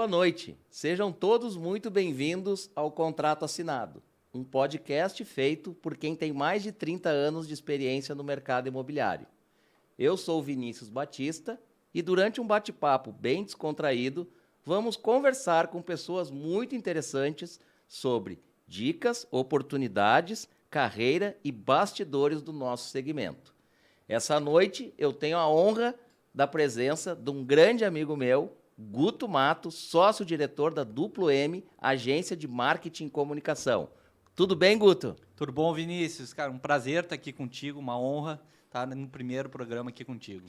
Boa noite. Sejam todos muito bem-vindos ao Contrato Assinado, um podcast feito por quem tem mais de 30 anos de experiência no mercado imobiliário. Eu sou o Vinícius Batista e durante um bate-papo bem descontraído, vamos conversar com pessoas muito interessantes sobre dicas, oportunidades, carreira e bastidores do nosso segmento. Essa noite eu tenho a honra da presença de um grande amigo meu, Guto Matos, sócio-diretor da Duplo M, agência de marketing e comunicação. Tudo bem, Guto? Tudo bom, Vinícius? Cara, um prazer estar aqui contigo, uma honra estar no primeiro programa aqui contigo.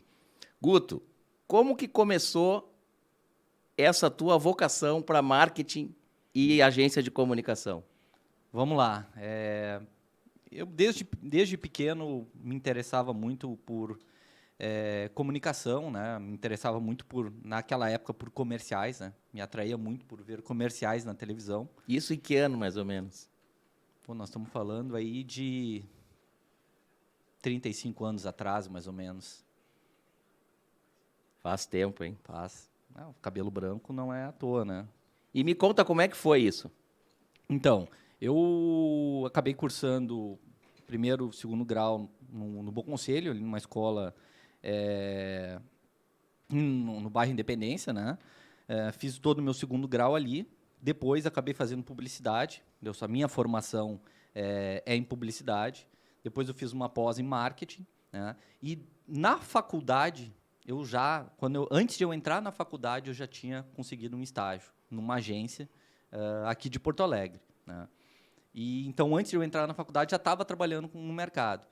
Guto, como que começou essa tua vocação para marketing e agência de comunicação? Vamos lá. Eu, desde pequeno, me interessava muito por comunicação, né? Me interessava muito, naquela época, por comerciais, né? Me atraía muito por ver comerciais na televisão. Isso em que ano, mais ou menos? Pô, nós estamos falando aí de 35 anos atrás, mais ou menos. Faz tempo, hein? Faz. O cabelo branco não é à toa, né? E me conta como é que foi isso. Então, eu acabei cursando primeiro, segundo grau no Bom Conselho, ali numa escola no bairro Independência, né? Fiz todo o meu segundo grau ali. Depois acabei fazendo publicidade. A minha formação é em publicidade. Depois eu fiz uma pós em marketing, né? E na faculdade, antes de eu entrar na faculdade, eu já tinha conseguido um estágio numa agência aqui de Porto Alegre, né? E então, antes de eu entrar na faculdade, já estava trabalhando no mercado.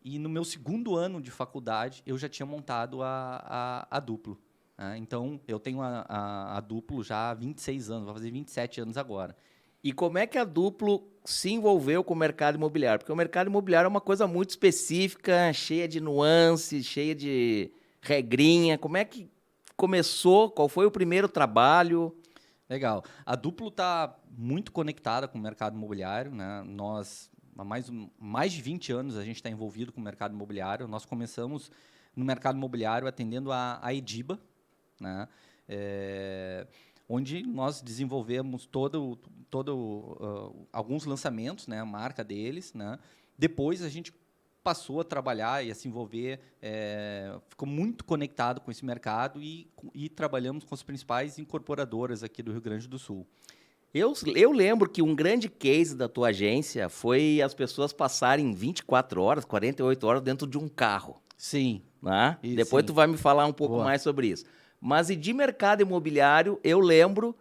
E no meu segundo ano de faculdade, eu já tinha montado a Duplo, né? Então, eu tenho a Duplo já há 26 anos, vai fazer 27 anos agora. E como é que a Duplo se envolveu com o mercado imobiliário? Porque o mercado imobiliário é uma coisa muito específica, cheia de nuances, cheia de regrinha. Como é que começou? Qual foi o primeiro trabalho? Legal. A Duplo está muito conectada com o mercado imobiliário, né? Nós, há mais de 20 anos, a gente está envolvido com o mercado imobiliário. Nós começamos no mercado imobiliário atendendo a Ediba, né? Onde nós desenvolvemos alguns lançamentos, né? A marca deles, né? Depois a gente passou a trabalhar e a se envolver, ficou muito conectado com esse mercado e trabalhamos com as principais incorporadoras aqui do Rio Grande do Sul. Eu lembro que um grande case da tua agência foi as pessoas passarem 24 horas, 48 horas dentro de um carro. Sim. Né? Depois tu vai me falar um pouco mais sobre isso. Mas e de mercado imobiliário, eu lembro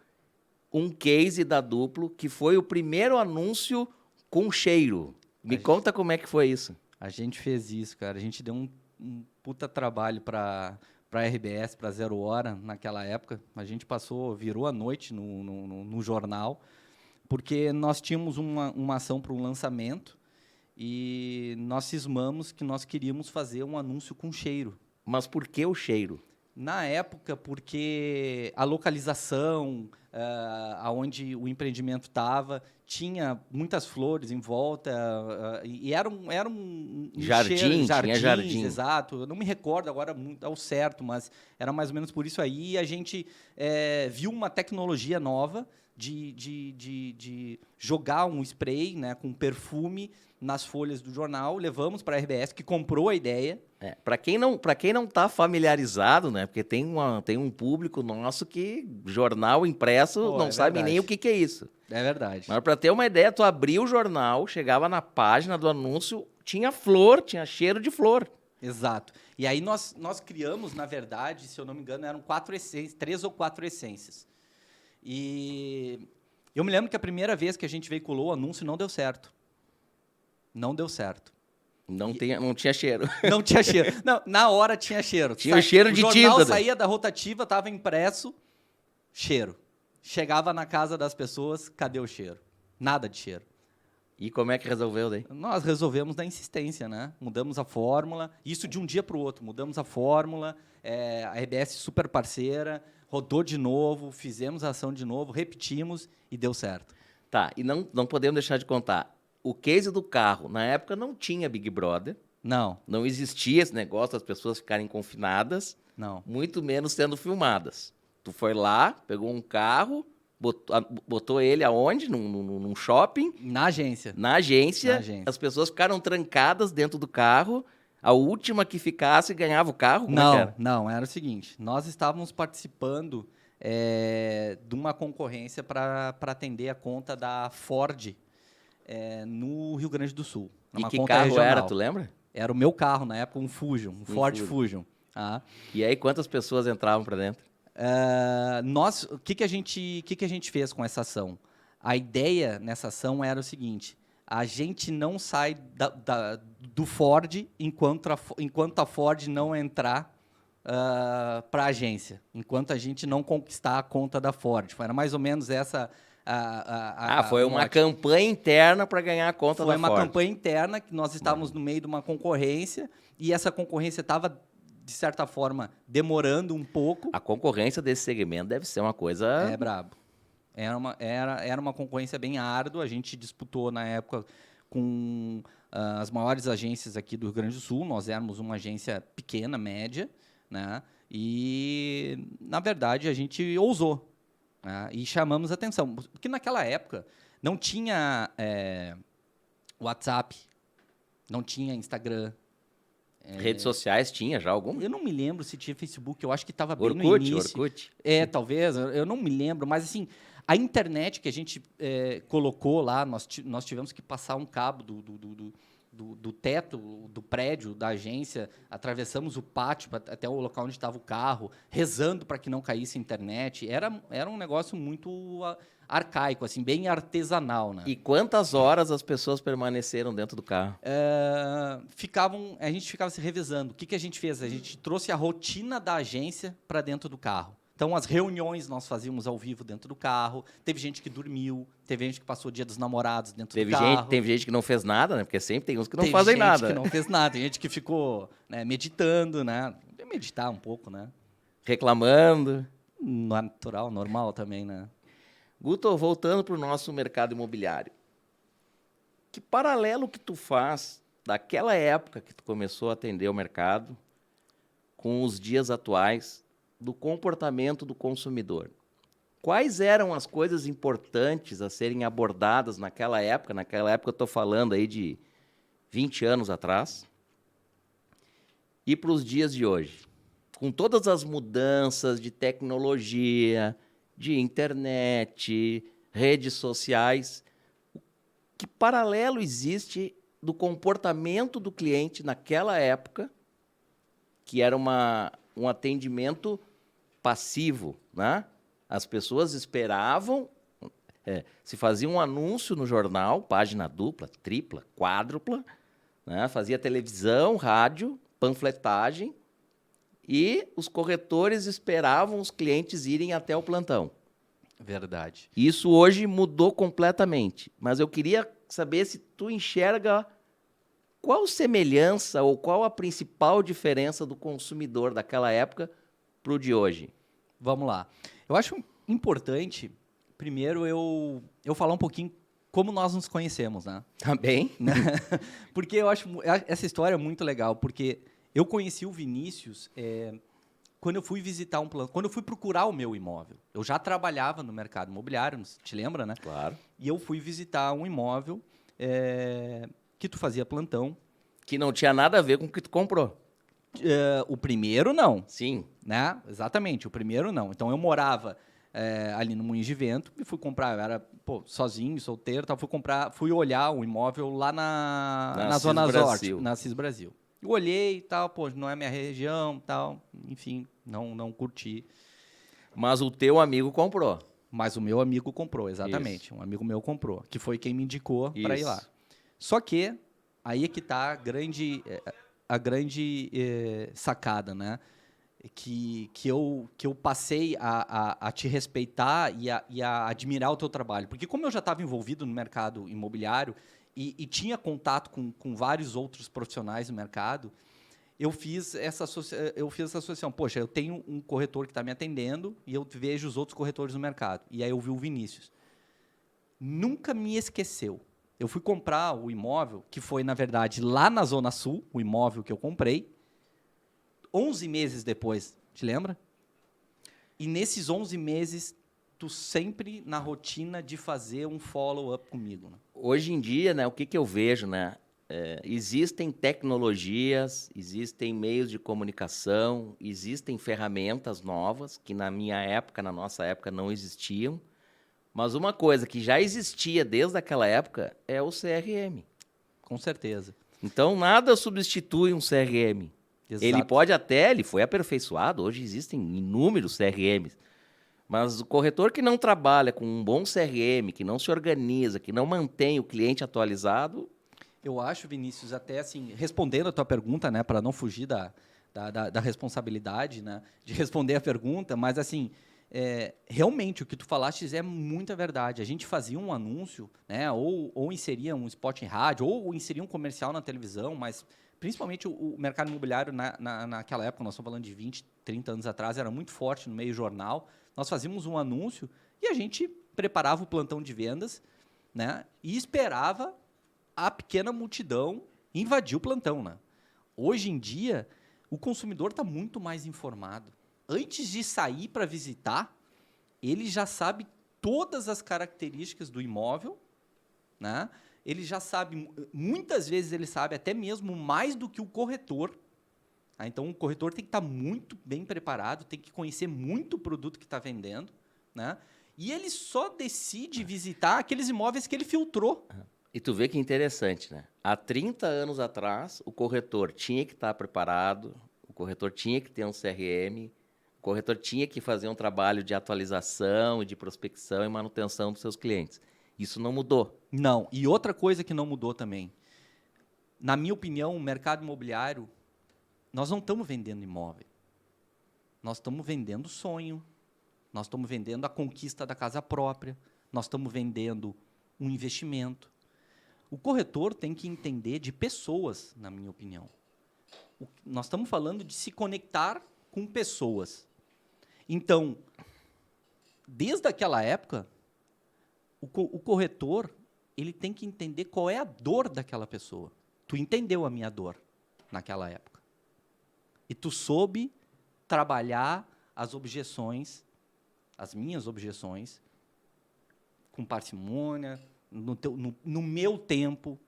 um case da Duplo que foi o primeiro anúncio com cheiro. Me conta como é que foi isso. A gente fez isso, cara. A gente deu um puta trabalho para RBS, para Zero Hora, naquela época. A gente virou a noite no jornal, porque nós tínhamos uma ação para um lançamento e nós cismamos que nós queríamos fazer um anúncio com cheiro. Mas por que o cheiro? Na época, porque a localização, aonde o empreendimento estava, tinha muitas flores em volta, e era um jardim, cheiro, tinha jardim. Exato. Eu não me recordo agora muito ao certo, mas era mais ou menos por isso aí. E a gente viu uma tecnologia nova de jogar um spray, né, com perfume nas folhas do jornal, levamos para a RBS, que comprou a ideia. Para quem não está familiarizado, né, porque tem um público nosso que jornal impresso não sabe nem o que é isso. É verdade. Mas para ter uma ideia, tu abria o jornal, chegava na página do anúncio, tinha flor, tinha cheiro de flor. Exato. E aí nós criamos, na verdade, se eu não me engano, eram 3 ou 4 essências. E eu me lembro que a primeira vez que a gente veiculou o anúncio não deu certo. Não deu certo. Não tinha cheiro. Não tinha cheiro. Não, na hora tinha cheiro. Tinha cheiro de tinta. O jornal saía da rotativa, estava impresso, cheiro. Chegava na casa das pessoas, cadê o cheiro? Nada de cheiro. E como é que resolveu daí? Nós resolvemos da insistência, né? Mudamos a fórmula, isso de um dia para o outro. Mudamos a fórmula, a RBS super parceira, rodou de novo, fizemos a ação de novo, repetimos e deu certo. Tá, e não podemos deixar de contar. O case do carro, na época não tinha Big Brother. Não. Não existia esse negócio das pessoas ficarem confinadas. Não. Muito menos sendo filmadas. Tu foi lá, pegou um carro, botou ele aonde? Num shopping, Na agência. na agência. Na agência. As pessoas ficaram trancadas dentro do carro. A última que ficasse ganhava o carro? Como é que era? Não, era o seguinte, nós estávamos participando de uma concorrência para atender a conta da Ford no Rio Grande do Sul. E Uma que conta carro regional. era, tu lembra? Era o meu carro na época, um Fusion, um Ford Fusion. Tá? E aí, quantas pessoas entravam pra dentro? O que a gente fez com essa ação? A ideia nessa ação era o seguinte: a gente não sai do Ford enquanto a Ford não entrar para a agência, enquanto a gente não conquistar a conta da Ford. Era mais ou menos essa Foi uma campanha interna para ganhar a conta da Ford. Foi uma campanha interna que nós estávamos no meio de uma concorrência e essa concorrência estava, de certa forma, demorando um pouco. A concorrência desse segmento deve ser uma coisa... É brabo. Era uma concorrência bem árdua. A gente disputou, na época, com as maiores agências aqui do Rio Grande do Sul. Nós éramos uma agência pequena, média, né? E, na verdade, a gente ousou, né? E chamamos atenção. Porque naquela época não tinha WhatsApp, não tinha Instagram. Redes sociais tinha já alguma? Eu não me lembro se tinha Facebook, eu acho que estava bem no início. Orkut? Talvez, eu não me lembro, mas assim, a internet que a gente colocou lá, nós tivemos que passar um cabo do teto do prédio da agência, atravessamos o pátio até o local onde estava o carro, rezando para que não caísse a internet. Era um negócio muito arcaico, assim, bem artesanal, né? E quantas horas as pessoas permaneceram dentro do carro? A gente ficava se revezando. O que a gente fez? A gente trouxe a rotina da agência para dentro do carro. Então, as reuniões nós fazíamos ao vivo dentro do carro. Teve gente que dormiu, teve gente que passou o Dia dos Namorados dentro do carro. Teve gente que não fez nada, né? Porque sempre tem uns que não fazem nada. Tem gente que não fez nada. Tem gente que ficou meditando, né? Meditar um pouco, né? Reclamando. Natural, normal também, né? Guto, voltando para o nosso mercado imobiliário. Que paralelo que tu faz daquela época que tu começou a atender o mercado com os dias atuais do comportamento do consumidor? Quais eram as coisas importantes a serem abordadas naquela época? Naquela época eu estou falando aí de 20 anos atrás. E para os dias de hoje? Com todas as mudanças de tecnologia, de internet, redes sociais, que paralelo existe do comportamento do cliente naquela época, que era um atendimento passivo, né? As pessoas esperavam, se fazia um anúncio no jornal, página dupla, tripla, quádrupla, né? Fazia televisão, rádio, panfletagem, e os corretores esperavam os clientes irem até o plantão. Verdade. Isso hoje mudou completamente, mas eu queria saber se tu enxerga qual semelhança ou qual a principal diferença do consumidor daquela época para o de hoje. Vamos lá. Eu acho importante, primeiro, eu falar um pouquinho como nós nos conhecemos, né? Tá bem? Porque eu acho essa história muito legal, porque eu conheci o Vinícius quando eu fui visitar quando eu fui procurar o meu imóvel. Eu já trabalhava no mercado imobiliário, te lembra, né? Claro. E eu fui visitar um imóvel que tu fazia plantão. Que não tinha nada a ver com o que tu comprou. O primeiro, não. Sim. Né? Exatamente, o primeiro não. Então, eu morava ali no Moinhos de Vento e fui comprar, eu era sozinho, solteiro, fui olhar o imóvel lá na Zona Norte, na CIS Brasil. Eu olhei e tal, não é minha região, tal, enfim, não curti. Mas o teu amigo comprou. Mas o meu amigo comprou, exatamente. Isso. Um amigo meu comprou, que foi quem me indicou para ir lá. Só que aí é que está a grande sacada, né? Que eu passei a te respeitar e a admirar o teu trabalho. Porque como eu já estava envolvido no mercado imobiliário e tinha contato com vários outros profissionais do mercado, eu fiz essa associação. Poxa, eu tenho um corretor que está me atendendo e eu vejo os outros corretores no mercado. E aí eu vi o Vinícius. Nunca me esqueceu. Eu fui comprar o imóvel, que foi, na verdade, lá na Zona Sul, o imóvel que eu comprei, 11 meses depois. Te lembra? E nesses 11 meses, tu sempre na rotina de fazer um follow-up comigo, né? Hoje em dia, né, o que que eu vejo, né? Existem tecnologias, existem meios de comunicação, existem ferramentas novas que na minha época, na nossa época, não existiam. Mas uma coisa que já existia desde aquela época é o CRM. Com certeza. Então, nada substitui um CRM. Ele Exato. pode até, ele foi aperfeiçoado, hoje existem inúmeros CRMs. Mas o corretor que não trabalha com um bom CRM, que não se organiza, que não mantém o cliente atualizado. Eu acho, Vinícius, até assim, respondendo a tua pergunta, né, para não fugir da responsabilidade, né, de responder a pergunta, mas assim, realmente o que tu falaste é muita verdade. A gente fazia um anúncio, né, ou inseria um spot em rádio, ou inseria um comercial na televisão, mas principalmente o mercado imobiliário naquela época, nós estamos falando de 20, 30 anos atrás, era muito forte no meio jornal. Nós fazíamos um anúncio e a gente preparava o plantão de vendas, né, e esperava a pequena multidão invadir o plantão, né? Hoje em dia, o consumidor está muito mais informado. Antes de sair para visitar, ele já sabe todas as características do imóvel, né? Ele já sabe, muitas vezes ele sabe até mesmo mais do que o corretor. Tá? Então, o corretor tem que estar muito bem preparado, tem que conhecer muito o produto que está vendendo, né? E ele só decide visitar aqueles imóveis que ele filtrou. E tu vê que interessante, né? Há 30 anos atrás, o corretor tinha que estar preparado, o corretor tinha que ter um CRM, o corretor tinha que fazer um trabalho de atualização, de prospecção e manutenção dos seus clientes. Isso não mudou. Não. E outra coisa que não mudou também. Na minha opinião, o mercado imobiliário, nós não estamos vendendo imóvel. Nós estamos vendendo sonho. Nós estamos vendendo a conquista da casa própria. Nós estamos vendendo um investimento. O corretor tem que entender de pessoas, na minha opinião. Nós estamos falando de se conectar com pessoas. Então, desde aquela época, o corretor ele tem que entender qual é a dor daquela pessoa. Tu entendeu a minha dor naquela época. E tu soube trabalhar as objeções, as minhas objeções, com parcimônia, no meu tempo,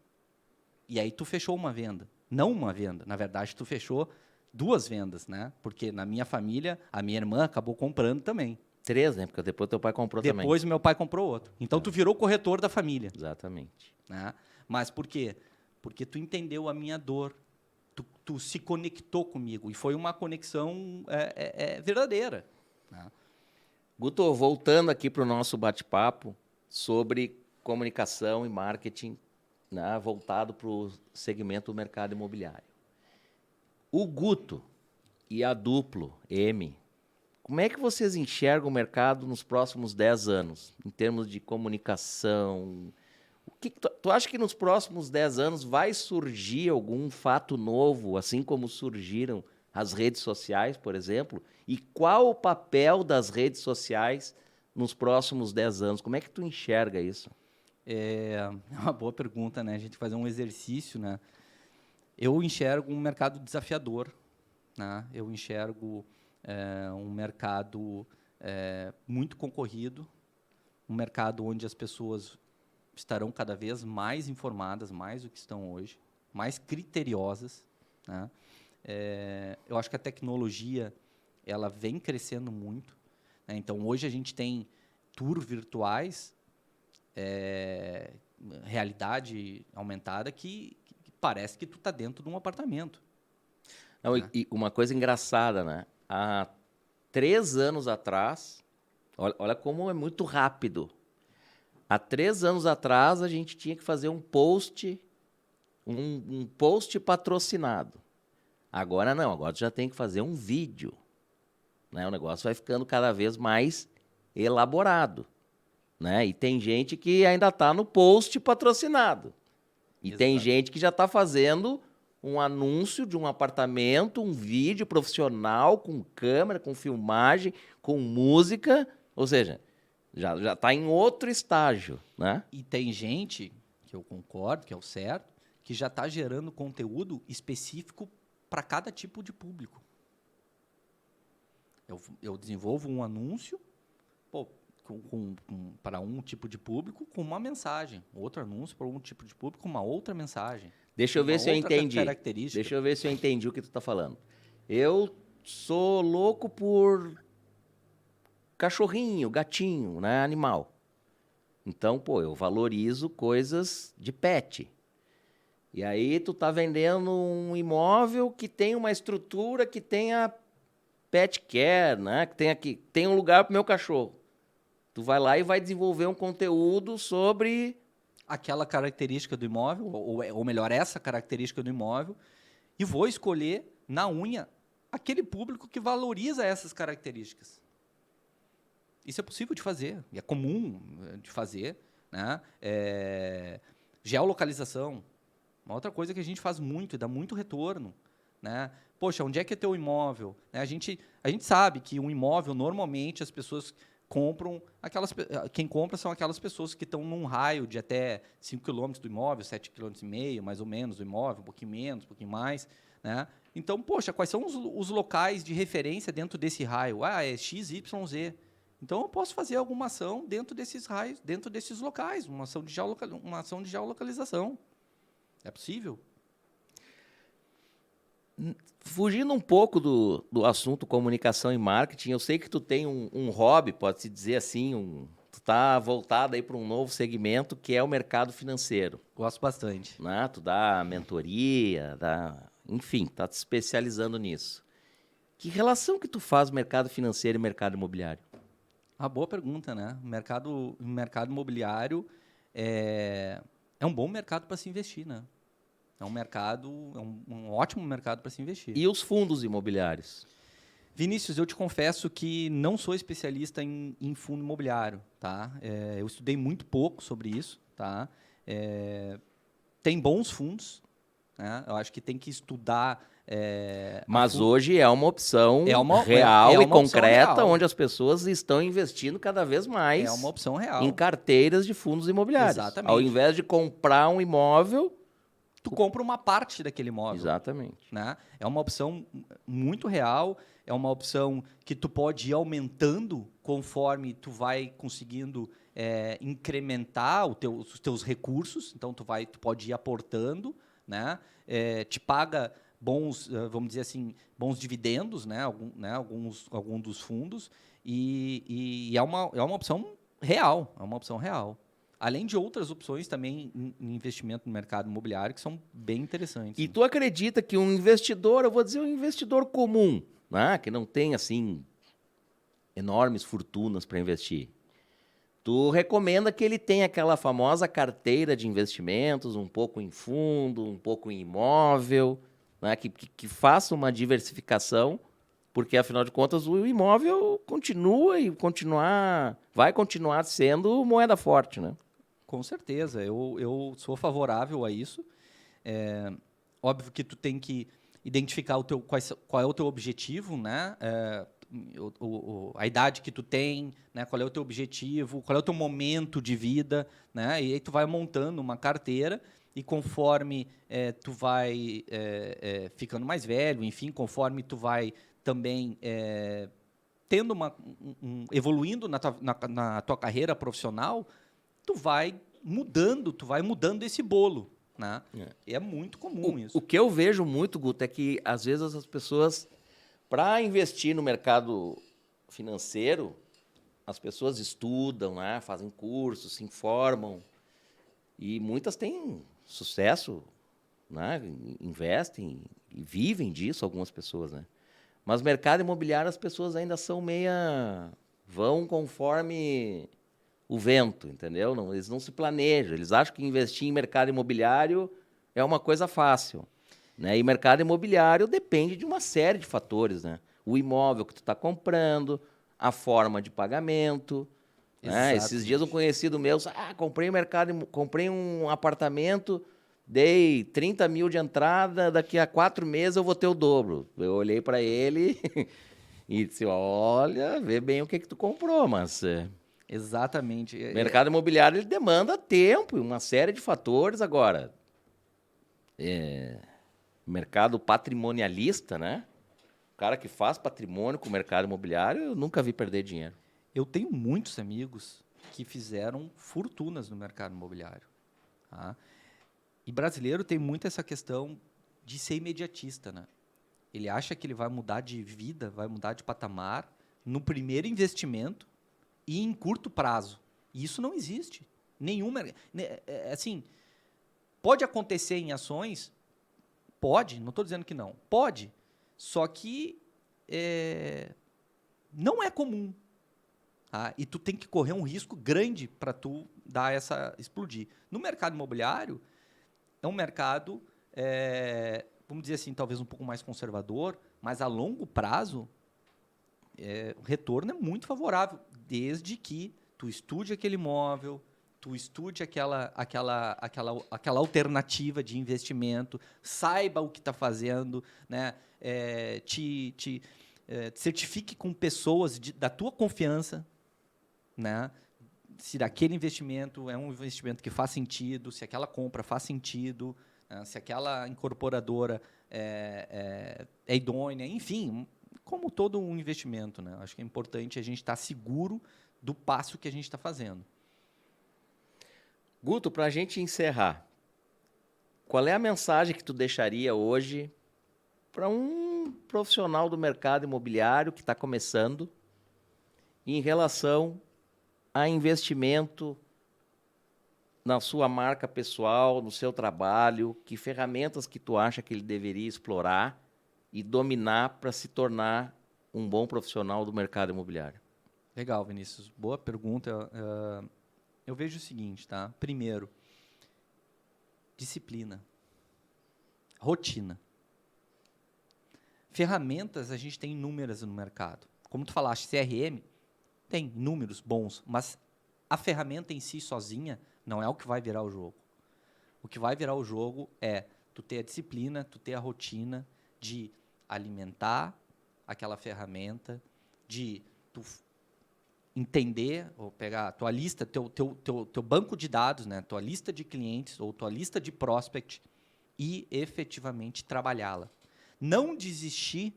e aí tu fechou uma venda. Não uma venda, na verdade tu fechou 2 vendas, né? Porque na minha família, a minha irmã acabou comprando também. 3, né? Porque depois teu pai comprou também. Depois o meu pai comprou outro. Então tu virou corretor da família. Exatamente. Né? Mas por quê? Porque tu entendeu a minha dor. Tu se conectou comigo. E foi uma conexão verdadeira. Né? Guto, voltando aqui para o nosso bate-papo sobre comunicação e marketing, né, voltado para o segmento do mercado imobiliário. O Guto e a Duplo M, como é que vocês enxergam o mercado nos próximos 10 anos, em termos de comunicação? Tu acha que nos próximos 10 anos vai surgir algum fato novo, assim como surgiram as redes sociais, por exemplo? E qual o papel das redes sociais nos próximos 10 anos? Como é que tu enxerga isso? É uma boa pergunta, né? A gente fazer um exercício, né? Eu enxergo um mercado desafiador, né? Eu enxergo um mercado muito concorrido, um mercado onde as pessoas estarão cada vez mais informadas, mais do que estão hoje, mais criteriosas, né? Eu acho que a tecnologia ela vem crescendo muito, né? Então, hoje a gente tem tours virtuais, realidade aumentada, que parece que tu está dentro de um apartamento. Não, Né? e uma coisa engraçada, né? Há 3 anos atrás, olha como é muito rápido. Há 3 anos atrás, a gente tinha que fazer um post patrocinado. Agora não, agora tu já tem que fazer um vídeo. Né? O negócio vai ficando cada vez mais elaborado. Né? E tem gente que ainda está no post patrocinado. E Exato. tem gente que já está fazendo um anúncio de um apartamento, um vídeo profissional, com câmera, com filmagem, com música. Ou seja, já está em outro estágio. Né? E tem gente, que eu concordo, que é o certo, que já está gerando conteúdo específico para cada tipo de público. Eu desenvolvo um anúncio para um tipo de público com uma mensagem. Outro anúncio para um tipo de público com uma outra mensagem. Deixa eu ver se eu entendi. Característica. Deixa eu ver se eu entendi o que tu está falando. Eu sou louco por cachorrinho, gatinho, né? Animal. Então, eu valorizo coisas de pet. E aí tu tá vendendo um imóvel que tem uma estrutura que tenha pet care, né? Que tem um lugar pro meu cachorro. Tu vai lá e vai desenvolver um conteúdo sobre aquela característica do imóvel, ou melhor, essa característica do imóvel, e vou escolher na unha aquele público que valoriza essas características. Isso é possível de fazer, e é comum de fazer, né? Geolocalização, uma outra coisa que a gente faz muito e dá muito retorno, né? Poxa, onde é que é teu imóvel? A gente sabe que um imóvel, normalmente, as pessoas compram, quem compra são aquelas pessoas que estão num raio de até 5 km do imóvel, 7,5 km, mais ou menos, do imóvel, um pouquinho menos, um pouquinho mais, né? Então, poxa, quais são os locais de referência dentro desse raio? É X, Y, Z. Então, eu posso fazer alguma ação dentro desses raios, dentro desses locais, uma ação de geolocalização. É possível. Fugindo um pouco do assunto comunicação e marketing, eu sei que tu tem um hobby, pode-se dizer assim, tu tá voltado aí para um novo segmento que é o mercado financeiro. Gosto bastante. Né? Tu dá mentoria, enfim, tá te especializando nisso. Que relação que tu faz mercado financeiro e mercado imobiliário? Boa pergunta, né? O mercado imobiliário é um bom mercado para se investir, né? É um ótimo mercado para se investir. E os fundos imobiliários? Vinícius, eu te confesso que não sou especialista em fundo imobiliário, tá? Eu estudei muito pouco sobre isso, tá? Tem bons fundos, né? Eu acho que tem que estudar. Mas hoje é uma opção real e concreta, onde as pessoas estão investindo cada vez mais. É uma opção real. Em carteiras de fundos imobiliários. Exatamente. Ao invés de comprar um imóvel, tu compra uma parte daquele imóvel. Exatamente. Né? É uma opção muito real, é uma opção que tu pode ir aumentando conforme tu vai conseguindo incrementar os teus recursos. Então, tu pode ir aportando, né? Te paga bons, vamos dizer assim, bons dividendos, né? Alguns dos fundos, e é uma opção real, além de outras opções também em investimento no mercado imobiliário que são bem interessantes. E tu acredita que um investidor, eu vou dizer um investidor comum, né? Que não tem assim enormes fortunas para investir, tu recomenda que ele tenha aquela famosa carteira de investimentos, um pouco em fundo, um pouco em imóvel, né? Que faça uma diversificação, porque, afinal de contas, o imóvel vai continuar sendo moeda forte, né? Com certeza, eu sou favorável a isso. Óbvio que tu tem que identificar qual é o teu objetivo, né? A idade que tu tem, né? Qual é o teu objetivo, qual é o teu momento de vida, né? E aí tu vai montando uma carteira e conforme tu vai ficando mais velho, enfim, conforme tu vai também tendo evoluindo na tua carreira profissional, tu vai mudando esse bolo, né? E é muito comum isso. O que eu vejo muito, Guto, é que às vezes as pessoas, para investir no mercado financeiro, as pessoas estudam, né? Fazem cursos, se informam, e muitas têm sucesso, né? Investem e vivem disso, algumas pessoas, né? Mas mercado imobiliário, as pessoas ainda são vão conforme o vento, entendeu? Eles não se planejam, eles acham que investir em mercado imobiliário é uma coisa fácil, né? E mercado imobiliário depende de uma série de fatores, né? O imóvel que tu está comprando, a forma de pagamento, né? Esses dias um conhecido meu, comprei um apartamento, dei 30 mil de entrada, daqui a 4 meses eu vou ter o dobro. Eu olhei para ele e disse, olha, vê bem o que tu comprou, mas... Exatamente. O mercado imobiliário ele demanda tempo e uma série de fatores. Agora, mercado patrimonialista, né? cara que faz patrimônio com o mercado imobiliário, eu nunca vi perder dinheiro. Eu tenho muitos amigos que fizeram fortunas no mercado imobiliário. Tá? E brasileiro tem muito essa questão de ser imediatista, né? Ele acha que ele vai mudar de vida, vai mudar de patamar no primeiro investimento e em curto prazo. E isso não existe. Assim, pode acontecer em ações? Pode, não estou dizendo que não. Pode. Só que não é comum. Tá? E tu tem que correr um risco grande para tu dar explodir. No mercado imobiliário, é um mercado, vamos dizer assim, talvez um pouco mais conservador, mas a longo prazo, o retorno é muito favorável, desde que tu estude aquele imóvel, tu estude aquela alternativa de investimento, saiba o que está fazendo, né? Te certifique com pessoas da tua confiança, né? Se daquele investimento é um investimento que faz sentido, se aquela compra faz sentido, né? Se aquela incorporadora é idônea, enfim, como todo um investimento, né? Acho que é importante a gente estar seguro do passo que a gente está fazendo. Guto, para a gente encerrar, qual é a mensagem que tu deixaria hoje para um profissional do mercado imobiliário que está começando em relação a investimento na sua marca pessoal, no seu trabalho, que ferramentas que tu acha que ele deveria explorar e dominar para se tornar um bom profissional do mercado imobiliário? Legal, Vinícius. Boa pergunta. Eu vejo o seguinte, tá? Primeiro, disciplina, rotina. Ferramentas a gente tem inúmeras no mercado. Como tu falaste, CRM tem números bons, mas a ferramenta em si sozinha não é o que vai virar o jogo. O que vai virar o jogo é tu ter a disciplina, tu ter a rotina de alimentar aquela ferramenta, de tu entender, ou pegar a tua lista, teu banco de dados, né, tua lista de clientes ou tua lista de prospect e efetivamente trabalhá-la. Não desistir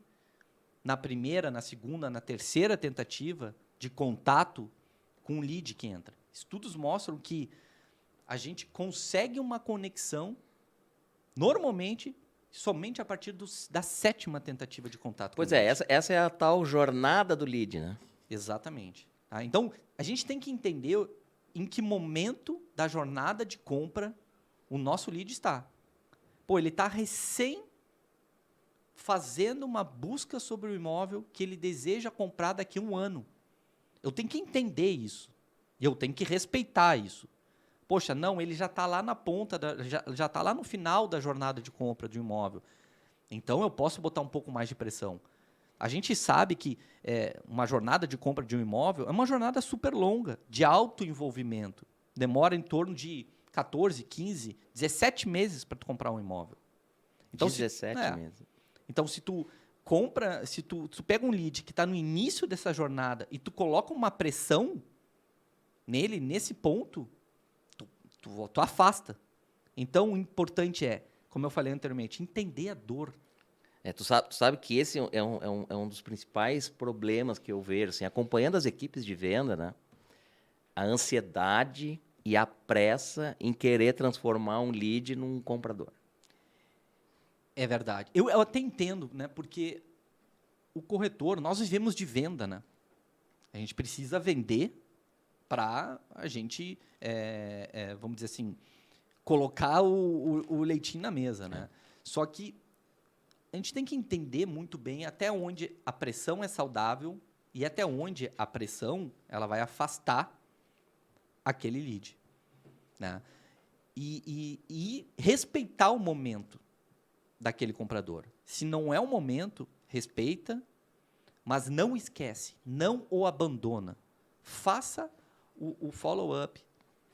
na primeira, na segunda, na terceira tentativa de contato com o lead que entra. Estudos mostram que a gente consegue uma conexão, normalmente, somente a partir da 7ª tentativa de contato. Pois é, essa é a tal jornada do lead, né? Exatamente. Tá? Então, a gente tem que entender em que momento da jornada de compra o nosso lead está. Pô, ele está recém fazendo uma busca sobre o imóvel que ele deseja comprar daqui a um ano. Eu tenho que entender isso. E eu tenho que respeitar isso. Poxa, não, ele já está lá na ponta, já está lá no final da jornada de compra de um imóvel. Então, eu posso botar um pouco mais de pressão. A gente sabe que uma jornada de compra de um imóvel é uma jornada super longa, de alto envolvimento. Demora em torno de 14, 15, 17 meses para tu comprar um imóvel. Então, 17 meses. Então, se tu compra, se tu pega um lead que está no início dessa jornada e tu coloca uma pressão nele, nesse ponto, tu afasta. Então, o importante é, como eu falei anteriormente, entender a dor. Tu sabe que esse é um dos principais problemas que eu vejo, assim, acompanhando as equipes de venda, né? A ansiedade e a pressa em querer transformar um lead num comprador. É verdade. Eu até entendo, né? Porque o corretor, nós vivemos de venda, né? A gente precisa vender para a gente, vamos dizer assim, colocar o leitinho na mesa, né? Só que a gente tem que entender muito bem até onde a pressão é saudável e até onde a pressão ela vai afastar aquele lead, né? E respeitar o momento daquele comprador. Se não é o momento, respeita, mas não esquece, não o abandona. Faça o follow-up,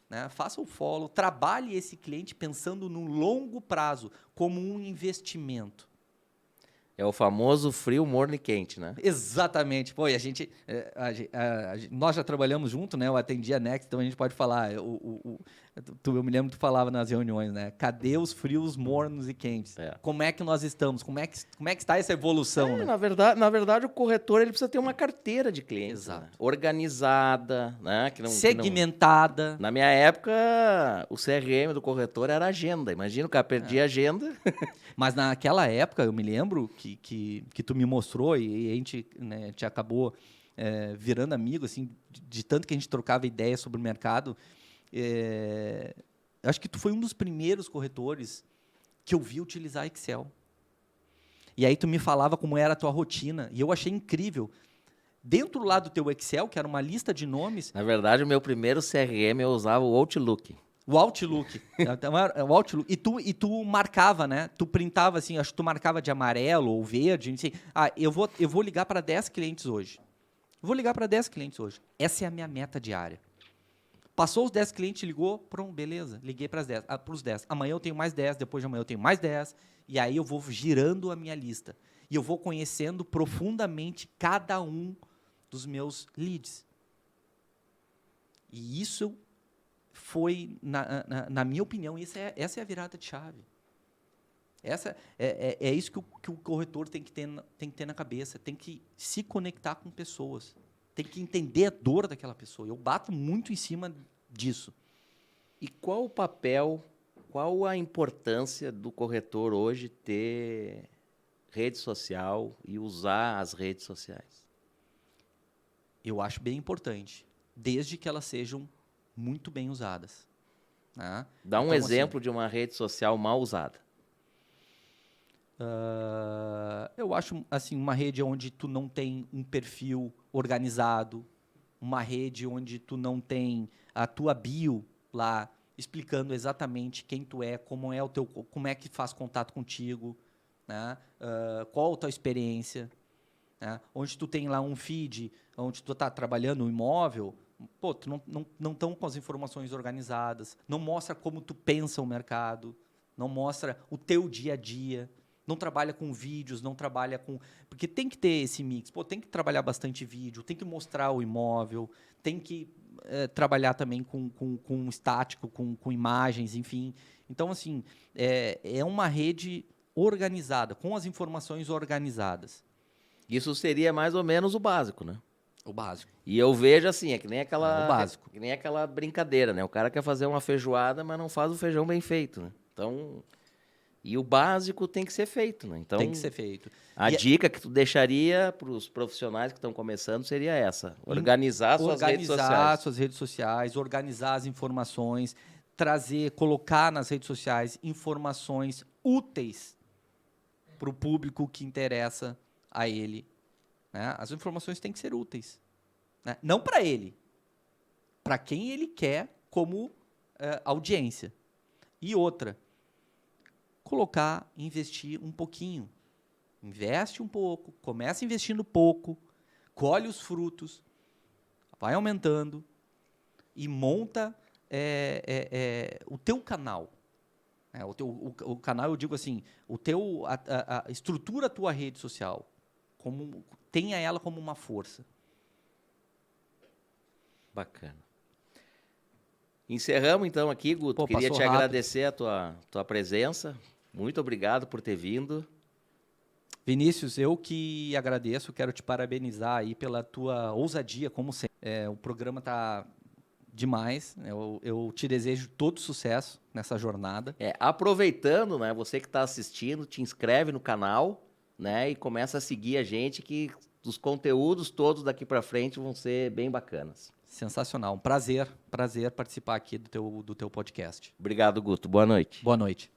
né? Faça o follow, trabalhe esse cliente pensando no longo prazo, como um investimento. É o famoso frio, morno e quente, né? Exatamente. Pô, e nós já trabalhamos junto, né? Eu atendi a Next, então a gente pode falar. Eu me lembro que tu falava nas reuniões, né? Cadê os frios, mornos e quentes? É. Como é que nós estamos? Como é que está essa evolução, né? Na verdade, o corretor ele precisa ter uma carteira de clientes, Exato. né? Organizada, né? Segmentada. Na minha época, o CRM do corretor era agenda. Imagina o cara perdia a agenda. Mas naquela época, eu me lembro que tu me mostrou e a gente, né, a gente acabou virando amigo, assim, de tanto que a gente trocava ideias sobre o mercado. Acho que tu foi um dos primeiros corretores que eu vi utilizar Excel. E aí tu me falava como era a tua rotina, e eu achei incrível. Dentro lá do teu Excel, que era uma lista de nomes... Na verdade, o meu primeiro CRM eu usava o Outlook. O Outlook. O Outlook. E tu marcava, né? Tu printava assim, acho que tu marcava de amarelo ou verde. Assim, eu vou ligar para 10 clientes hoje. Vou ligar para 10 clientes hoje. Essa é a minha meta diária. Passou os 10 clientes, ligou, pronto, beleza. Liguei para os 10. Amanhã eu tenho mais 10, depois de amanhã eu tenho mais 10. E aí eu vou girando a minha lista. E eu vou conhecendo profundamente cada um dos meus leads. E isso foi, na minha opinião, essa é a virada de chave. Essa é isso que o corretor tem que ter na cabeça. Tem que se conectar com pessoas. Tem que entender a dor daquela pessoa. Eu bato muito em cima disso. E qual o papel, qual a importância do corretor hoje ter rede social e usar as redes sociais? Eu acho bem importante, desde que elas sejam muito bem usadas. Né? Dá um exemplo de uma rede social mal usada. Eu acho assim, uma rede onde tu não tem um perfil organizado, uma rede onde tu não tem a tua bio lá explicando exatamente quem tu é, como é que faz contato contigo, né? Qual a tua experiência, né? Onde tu tem lá um feed, onde tu está trabalhando um imóvel, pô, tu não estão com as informações organizadas, não mostra como tu pensa o mercado, não mostra o teu dia a dia. Não trabalha com vídeos, não trabalha com... Porque tem que ter esse mix. Pô, tem que trabalhar bastante vídeo, tem que mostrar o imóvel, tem que trabalhar também com estático, com imagens, enfim. Então, assim, é uma rede organizada, com as informações organizadas. Isso seria mais ou menos o básico, né? O básico. E eu vejo assim, é que nem o básico. que nem aquela brincadeira, né? O cara quer fazer uma feijoada, mas não faz o feijão bem feito, né? Então... E o básico tem que ser feito, né? Então, tem que ser feito. A dica que tu deixaria para os profissionais que estão começando seria essa: organizar suas redes sociais. Organizar suas redes sociais, organizar as informações, colocar nas redes sociais informações úteis para o público que interessa a ele. Né? As informações têm que ser úteis. Né? Não para ele, para quem ele quer como audiência. E outra, investir um pouquinho. Investe um pouco, começa investindo pouco, colhe os frutos, vai aumentando e monta o teu canal. O canal, eu digo assim, estrutura a tua rede social, tenha ela como uma força. Bacana. Encerramos então aqui, Guto. Queria te agradecer a tua presença. Muito obrigado por ter vindo. Vinícius, eu que agradeço, quero te parabenizar aí pela tua ousadia, como sempre. O programa está demais, eu te desejo todo sucesso nessa jornada. Aproveitando, né, você que está assistindo, te inscreve no canal, né, e começa a seguir a gente, que os conteúdos todos daqui para frente vão ser bem bacanas. Sensacional, um prazer participar aqui do teu podcast. Obrigado, Guto. Boa noite. Boa noite.